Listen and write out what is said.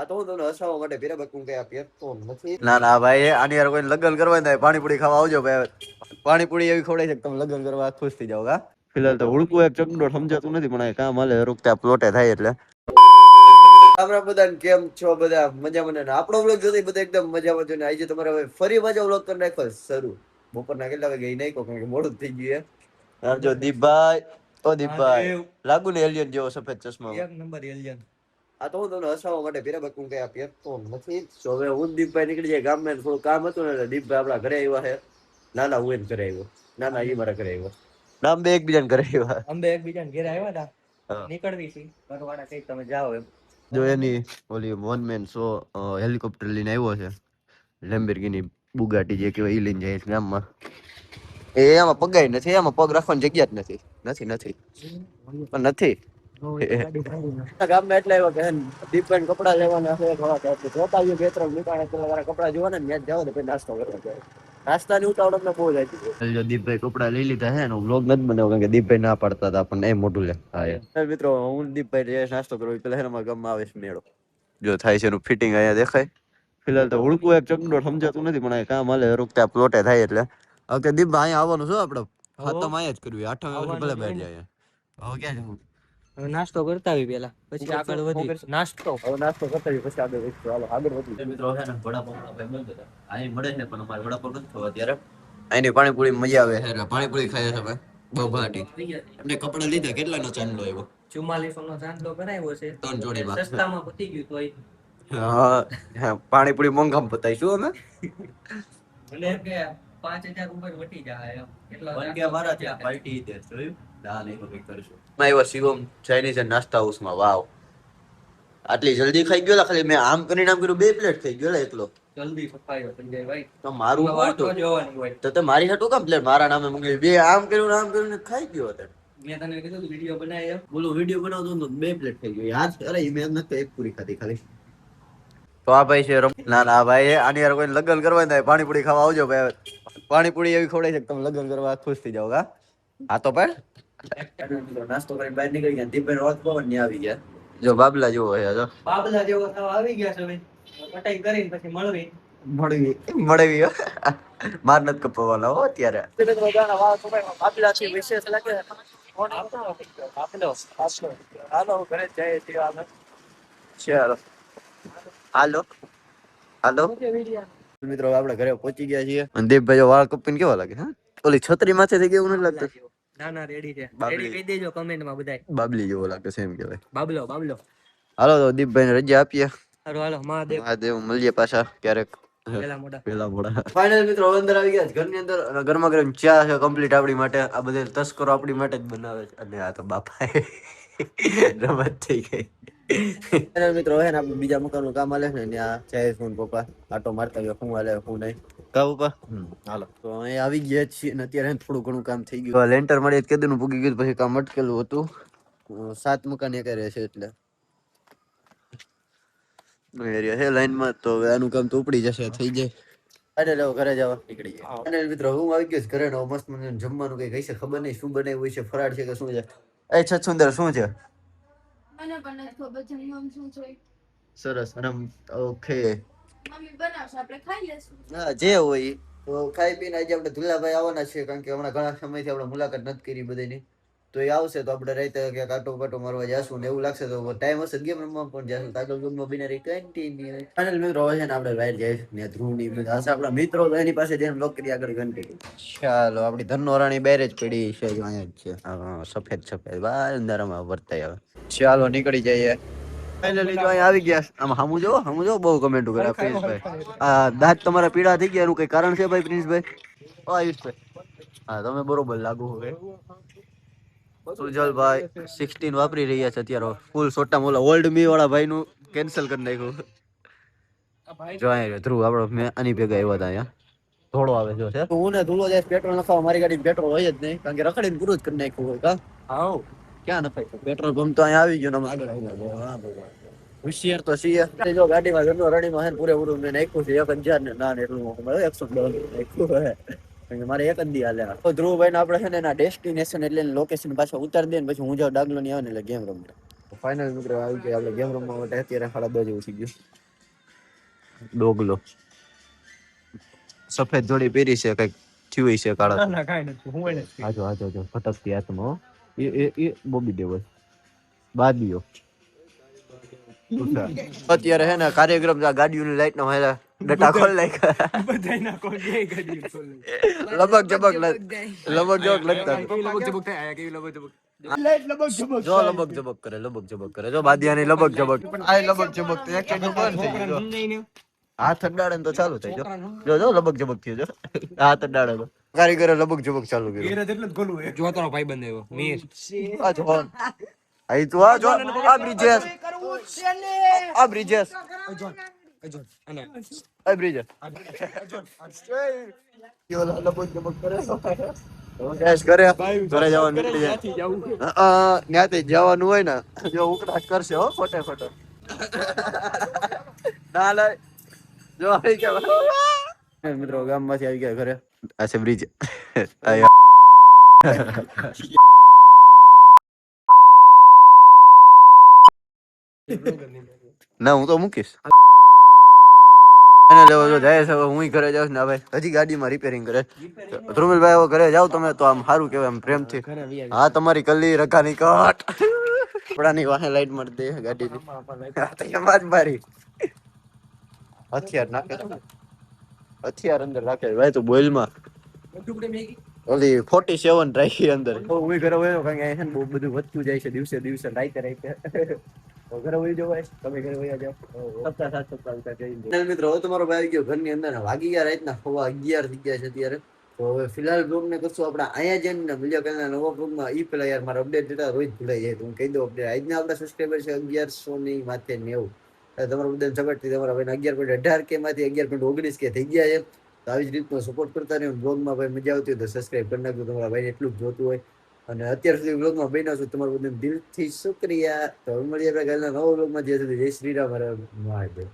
આ તો હું તમને હસાવવા માટે ભેરા બકું કે આ પેટતો નથી. ના ભાઈ આની યાર કોઈ લગ્ન કરવા થાય પાણીપુરી ખાવા આવજો ભાઈ. પાણીપુરી એવી ખવડાય છે કે તમે લગ્ન કરવા ખુશ થઈ જાવ. કા ફિલહાલ તો હુડકું એક ચકડો સમજાતું નથી પણ કામ હાલે રૂકતા પ્લોટે થાય એટલે. આપણા બધા કેમ છો? બધા મજામાં ને આપણો વ્લોગ જોઈ બધા એકદમ મજામાં છે ને આજે તમારે હવે ફરી પાછો વ્લોગ કરી નાખો શરૂ. બપોરના કેટલા વાગે નાખ્યો કારણ કે મોડું થઈ ગયું હે. જો દીપભાઈ ઓ દીપભાઈ લાગુ ને એલિયન જેવો સફેદ ચશ્મા એક નંબર એલિયન. આ તો હું તમને હસાવવા માટે ભેરા બકું કે આ પેટતો નથી. તો હવે હું દીપભાઈ નીકળી જાય ગામમાં થોડું કામ હતું ને દીપભાઈ આપણા ઘરે આવ્યા છે. નાના હું એને ઘરે આવ્યો. નાના એ મારા ઘરે આવ્યો. નામ બે એકબીજાને ઘરે આવ્યા. અમે એકબીજાને ઘરે આવ્યા હતા. નીકળવી છે ઘરવાળા કઈ તમે જાઓ એમ. જો એની ઓલી વન મેન શો હેલિકોપ્ટર લઈને આવ્યો છે. લેમ્બોર્ગિની બુગાટી જે કહેવાય એ લઈને જાય છે ગામમાં. એ આમાં પગાય નથી, આમાં પગ રાખવાની જગ્યા જ નથી નથી પણ નથી ગામમાં એટલે આવ્યો કે દીપભાઈ કપડા લેવાના છે જોતા આવ્યો 2-3 દુકાને પેલા કપડા જોવાના ને ત્યાં જાવ ને પછી નાસ્તો કરવા જાય. નાસ્તાની ઉતાવળ અમને બહુ જાય. જો દીપભાઈ કપડા લઈ લીધા છે ને વ્લોગ નથી બનાવ્યો કારણ કે દીપભાઈ ના પાડતા હતા પણ એ મોટું લે. હા મિત્રો હું દીપભાઈ નાસ્તો કરું પેલા અમારા ગામમાં આવે છે મેળો. જો થાય છે એનું ફિટિંગ અહીંયા દેખાય. ફિલહાલ તો હુડકું એક ચકડો સમજાતું નથી પણ કામ હાલે રૂકતા પ્લોટે થાય એટલે. ઓકે દીપભાઈ અહીંયા આવવાનું છે આપણે. ખતમ અહીંયા જ કરવી 8 વાગે ભલે બેઠ જાય. હવે ક્યાં જવું? હવે નાસ્તો કરતા આવી પેલા પછી આગળ વધી. નાસ્તો કરતા આવી પછી આગળ વધી. હાલો આગળ વધી. મિત્રો છે ને વડાપાવ આપણે બંધ હતા. અહીં મળે છે પણ અમારે વડાપાવ નથી થવા અત્યારે. અહીંની પાણીપુરી મજા આવે છે. પાણીપુરી ખાઈએ છે ભાઈ. બહુ ભાટી. એમને કપડા લીધા કેટલાનો ચાંદલો આવ્યો? 4400 નો ચાંદલો કરાવ્યો છે. 3 જોડીમાં. સસ્તામાં પતી ગયું તોય. હા પાણીપુરી મોંઘામાં પતાઈશું અમે. મને કે 5000 ઉપર વટી જાય એમ. કેટલા કે મારા ત્યાં પાર્ટી દે જોયું? ના નહીં કોઈ કરશું. માં આવ્યો શિવમ ચાઇનીઝ નાસ્તા હાઉસમાં. વાવ આટલી જલ્દી ખાઈ ગયો ખાલી મેં આમ કરીને આમ કર્યું 2 પ્લેટ થઈ ગયો એકલો. જલ્દી સફાઈ થઈ જાય ભાઈ. તો મારું વાટો જોવાની હોય તો તે મારી હાટું કામ પ્લેટ મારા નામે મંગાવી. બે આમ કર્યું ખાઈ ગયો હતો. મેં તને કીધું વિડિયો બનાવી બોલો વિડિયો બનાવતો તો 2 પ્લેટ થઈ ગયો. યાદ અરે મેં નથી એક પૂરી ખાધી ખાલી. તો આ ભાઈ છે ના ભાઈ આની યાર કોઈ લગ્ન કરવા થાય પાણીપુરી ખાવા આવજો ભાઈ. પાણીપુરી એવી ખવડાય છે કે તમે લગ્ન કરવા ખુશ થઈ જાવ. હા તો પણ નાસ્તો કરી બહાર નીકળી ગયા. દીપભાઈ રોજ પવન ની આવી ગયા. જો બાબલા જેવો છે. જો બાબલા જેવો થવા આવી ગયા છે ભાઈ. કટાઈ કરીને પછી મળવી માર નથી કપવાના હો અત્યારે. બાબલા છે વિશેષ લાગે. હાલો ઘરે જઈએ છીએ. ચાલો હાલો હાલો મિત્રો આપણે ઘરે પહોંચી ગયા છીએ. દીપભાઈ વાળ કપીને કેવા લાગે? હા ઓલી છત્રી માથે થઈ ગયું નથી લાગતું? ના રેડી છે. રેડી કહી દેજો કમેન્ટ માં બધાય. બાબલી જેવો લાગે છે એમ કહેવાય. બાબલો. હાલો તો દીપભાઈ ને રજા આપીએ. હાલો મહાદેવ મળીએ પાછા ક્યારેક. પેલા મોડા ફાઇનલ મિત્રો અંદર આવી ગયા ઘરની અંદર અને ગરમા ગરમ ચા છે કમ્પ્લીટ આપણી માટે. આ બધે તસ્કરો આપણી માટે જ બનાવે છે અને આ તો બાપા રમત થઈ ગઈ. મિત્રો હે ને આપણે બીજા મકાનનું કામ હાલે ને ત્યાં જાય ફોન પપ્પા આટો મારતા ગયો શું હાલે શું નહીં કા પપ્પા. હાલો તો અહીંયા આવી ગયા છીએ ને અત્યારે થોડું ઘણું કામ થઈ ગયું. લેન્ટર મળી કેદું પૂગી ગયું પછી કામ અટકેલું હતું. 7 મકાન એક રહે છે એટલે એરિયા છે લાઈનમાં તો હવે આનું કામ તો ઉપડી જશે થઈ જાય. અરે લો ઘરે જવા નીકળી જાય. અને મિત્રો હું આવી ગયો ઘરે નો મસ્ત મને જમવાનું કઈ કઈ છે ખબર નહીં શું બનાવ્યું હોય છે. ફરાળ છે કે શું છે? એ છત સુંદર શું છે? મને પણ નથી ખબર જમવામાં શું છે. સરસ અને ઓકે મમ્મી બનાવશે આપણે ખાઈ લેશું. હા જે હોય તો ખાઈ પીને આજે આપણે ધુલાભાઈ આવવાના છે કારણ કે હમણાં ઘણા સમયથી આપણે મુલાકાત નથી કરી બધાની. તો એ આવશે તો આપણે રાતે ક્યાંક આટો પાટો મારવા જશું ને એવું લાગશે તો ટાઈમ હશે ગેમ રમવા પણ જશું. આગળ ગેમમાં બિનારી કન્ટિન્યુ ફાઇનલ મિત્રો હવે છે ને આપણે બહાર જઈશ ને ધ્રુવની બધા હશે આપણા મિત્રો તો એની પાસે જઈને લોક કરી આગળ કન્ટિન્યુ. ચાલો આપણી ધનોરાણી બહાર જ પડી છે અહીંયા જ છે. હા સફેદ બાર અંધારામાં વર્તાય આવે. ચાલો નીકળી જઈએ. ફાઇનલી જો અહીં આવી ગયા. આમ હમુ જો બહુ કમેન્ટો કરે પ્રિન્સભાઈ. આ દાંત તમારા પીળા થઈ ગયા એનું કઈ કારણ છે ભાઈ પ્રિન્સભાઈ? આયુષભાઈ હા તમે બરોબર લાગુ હવે. સુજલભાઈ 16 વાપરી રહ્યા છે અત્યારે ફૂલ સોટા મોલા ઓલ્ડ મી વાળા ભાઈ નું કેન્સલ કરી નાખ્યું. જો અહીંયા ધ્રુવ આપણો મેં આની ભેગા આવ્યા હતા અહીંયા ધોળો આવે જો છે. હું ને ધૂળો જાય પેટ્રોલ નખાવા મારી ગાડી પેટ્રોલ હોય જ નહીં કારણ કે રખડીને પૂરું જ કરી નાખ્યું હોય. કા હા ક્યાં નખાય પેટ્રોલ પંપ તો અહીંયા આવી ગયો ને આગળ આવી ગયો. હા ભગવાન હોશિયાર તો છીએ. જો ગાડીમાં ઘરનો રણીમાં છે પૂરેપૂરું મેં નાખ્યું છે 1000 ને ના એટલું 110 નાખ્યું મારે એક જ દી હાલે. ધ્રુવભાઈ ને આપણે છે ને એના ડેસ્ટિનેશન એટલે લોકેશન પાછા ઉતારી દે ને પછી હું જાઉં ડાગલો ની આવે ને એટલે ગેમ રમતો. ફાઇનલ મિત્રો આવી ગયા આપણે ગેમ રમવા માટે. અત્યારે 2:30 જેવું થઈ ગયું. ડોગલો સફેદ જોડી પહેરી છે, કઈક થયું છે કાળા. ના કાંઈ નથી હું એને આજો આજો આજો ફટકતી આત્મા હો. એ બોબી દેવલ બાદીઓ. અત્યારે હે ને કાર્યક્રમ ગાડીઓની લાઈટ નો હેલા ડટા ખોલ નાખ્યા. બધાય ના કોઈ ગઈ ગાડી ખોલે લબક જબક લબક જબક લગતા લબક જબક થાય આ કેવી લબક જબક જો લબક જબક કરે જો બાદિયાની લબક જબક આ લબક જબક તો એક બંધ થઈ ગયો. હાથ અડાડે ને તો ચાલુ થઈ જો જો લબક જબક થયો જો હાથ અડાડે તો કારીગરે લબક જબક ચાલુ કર્યું. એરા જેટલું જ ગોલું હે જો તારો ભાઈ બંધ આવ્યો મીર આ જો આઈ તો આ જો આ બ્રિજેશ આ બ્રિજેશ અને આ બ્રિજેશ યો લબક જબક કરે કેશ કરે ઘરે જવાનું નીકળી જાય. ત્યાંથી જવાનું હોય ને જો ઉકળાટ કરશે હો ખોટે ખોટો ના લે જો આવી ગયા મિત્રો ગામમાંથી આવી ગયા ઘરે. આ છે બ્રિજ. ના હું તો મૂકીશ એને લેવો જો જાય છે. હવે હું ઘરે જાઉં ને હવે હજી ગાડીમાં રિપેરિંગ કરે ધ્રુમિલભાઈ. હવે ઘરે જાવ તમે તો આમ સારું કહેવાય આમ પ્રેમથી. હા તમારી કલ્લી રકાની કટ કપડાની વાહે લાઈટ મારી દે ગાડીની મારી હથિયાર નાખે હથિયાર અંદર રાખે ભાઈ તું બોઇલમાં ઓલી 47 રાખી અંદર. હું ઘરે વયો કારણ કે અહીંયા છે ને બહુ બધું વધતું જાય છે દિવસે દિવસે રાઈતે ઘરે વહી જવાય. તમે ઘરે વયા જાઓ. સપ્તાહ 7 સપ્તાહ ઉતા જઈને મિત્રો હવે તમારો ભાઈ આવી ગયો ઘરની અંદર ને વાગી ગયા રાતના 11:15 થઈ ગયા છે અત્યારે. તો હવે ફિલહાલ બ્લોગ ને કરશું આપણે અહીંયા જઈને ને બીજા કઈ નવા બ્લોગમાં ઈ પેલા યાર મારા અપડેટ દેતા રોજ ભૂલાઈ જાય તો હું કહી દઉં અપડેટ. આજના આપણા સબસ્ક્રાઈબર છે 1100 ની માથે 90. તમારા બધાને સપોર્ટથી તમારા ભાઈને 11.18 કે માંથી 11.19 કે થઈ ગયા છે. તો આવી જ રીતનો સપોર્ટ કરતા રહ્યો. બ્લોગમાં ભાઈ મજા આવતી હોય તો સબસ્ક્રાઈબ કરી નાખજો તમારા ભાઈને એટલું જ જોતું હોય. અને અત્યાર સુધી બ્લોગમાં બન્યા છો તમારું બધાને દિલથી શુક્રિયા. તો હવે મળીએ આપણે કાલના નવા બ્લોગમાં. જ્યાં સુધી જય શ્રી રામ. હરે મહાદેવ.